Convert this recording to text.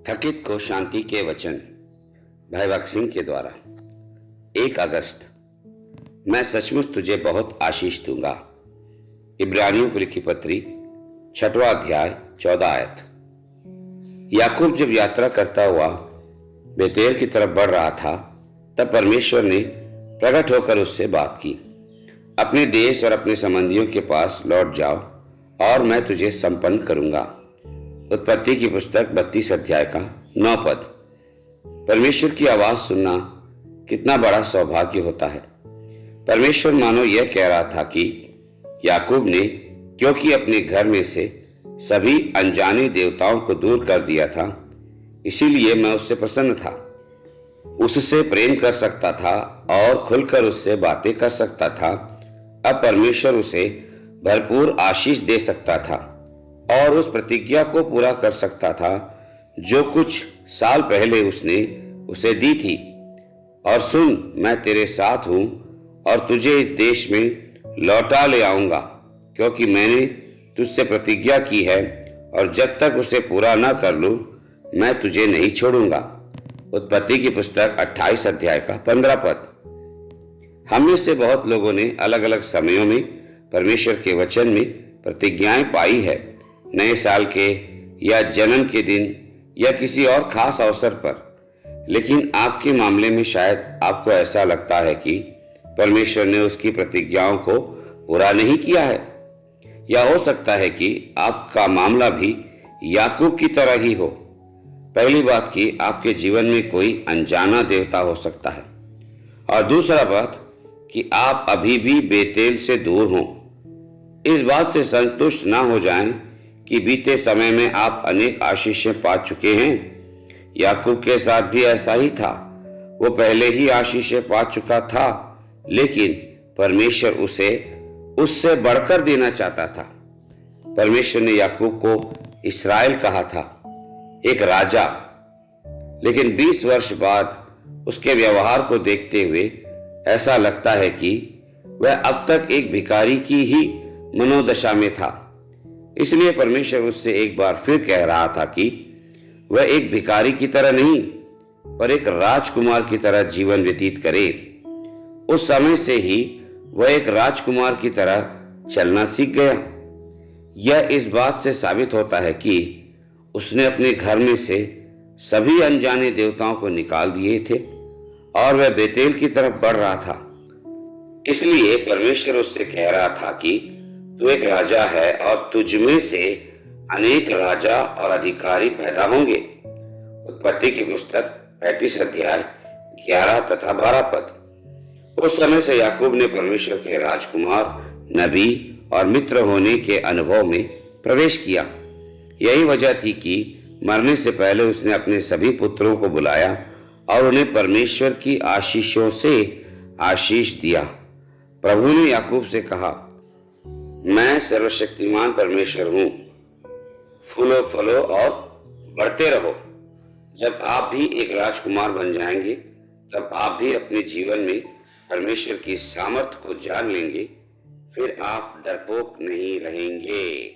थकित को शांति के वचन भयभक्त सिंह के द्वारा। 1 अगस्त। मैं सचमुच तुझे बहुत आशीष दूंगा। इब्रानियों को लिखी पत्री 6वां अध्याय 14 आयत। याकूब जब यात्रा करता हुआ बेतेल की तरफ बढ़ रहा था, तब परमेश्वर ने प्रकट होकर उससे बात की, अपने देश और अपने संबंधियों के पास लौट जाओ और मैं तुझे संपन्न करूंगा। उत्पत्ति की पुस्तक 32 अध्याय का 9 पद। परमेश्वर की आवाज सुनना कितना बड़ा सौभाग्य होता है। परमेश्वर मानो यह कह रहा था कि याकूब ने क्योंकि अपने घर में से सभी अनजाने देवताओं को दूर कर दिया था, इसीलिए मैं उससे प्रसन्न था, उससे प्रेम कर सकता था और खुलकर उससे बातें कर सकता था। अब परमेश्वर उसे भरपूर आशीष दे सकता था और उस प्रतिज्ञा को पूरा कर सकता था जो कुछ साल पहले उसने उसे दी थी। और सुन, मैं तेरे साथ हूं और तुझे इस देश में लौटा ले आऊंगा, क्योंकि मैंने तुझसे प्रतिज्ञा की है और जब तक उसे पूरा न कर लूं, मैं तुझे नहीं छोड़ूंगा। उत्पत्ति की पुस्तक 28 अध्याय का 15 पद। हम में से बहुत लोगों ने अलग अलग समयों में परमेश्वर के वचन में प्रतिज्ञाएं पाई है, नए साल के या जन्म के दिन या किसी और खास अवसर पर। लेकिन आपके मामले में शायद आपको ऐसा लगता है कि परमेश्वर ने उसकी प्रतिज्ञाओं को पूरा नहीं किया है, या हो सकता है कि आपका मामला भी याकूब की तरह ही हो। पहली बात कि आपके जीवन में कोई अनजाना देवता हो सकता है, और दूसरा बात कि आप अभी भी बेतेल से दूर हों। इस बात से संतुष्ट ना हो जाएं कि बीते समय में आप अनेक आशीषें पा चुके हैं। याकूब के साथ भी ऐसा ही था, वो पहले ही आशीषें पा चुका था, लेकिन परमेश्वर उसे उससे बढ़कर देना चाहता था। परमेश्वर ने याकूब को इस्राएल कहा था, एक राजा, लेकिन 20 वर्ष बाद उसके व्यवहार को देखते हुए ऐसा लगता है कि वह अब तक एक भिखारी की ही मनोदशा में था। इसलिए परमेश्वर उससे एक बार फिर कह रहा था कि वह एक भिखारी की तरह नहीं, पर एक राजकुमार की तरह जीवन व्यतीत करे। उस समय से ही वह एक राजकुमार की तरह चलना सीख गया। यह इस बात से साबित होता है कि उसने अपने घर में से सभी अनजाने देवताओं को निकाल दिए थे और वह बेतेल की तरफ बढ़ रहा था। इसलिए परमेश्वर उससे कह रहा था कि तू एक राजा है और तुझ में से अनेक राजा और अधिकारी पैदा होंगे। उत्पत्ति की पुस्तक 35 अध्याय 11 तथा 12 पद। उस समय से याकूब ने परमेश्वर के राजकुमार, नबी और मित्र होने के अनुभव में प्रवेश किया। यही वजह थी कि मरने से पहले उसने अपने सभी पुत्रों को बुलाया और उन्हें परमेश्वर की आशीषों से आशीष दिया। प्रभु ने याकूब से कहा, मैं सर्वशक्तिमान परमेश्वर हूं, फूलो फलो और बढ़ते रहो। जब आप भी एक राजकुमार बन जाएंगे, तब आप भी अपने जीवन में परमेश्वर की सामर्थ को जान लेंगे, फिर आप डरपोक नहीं रहेंगे।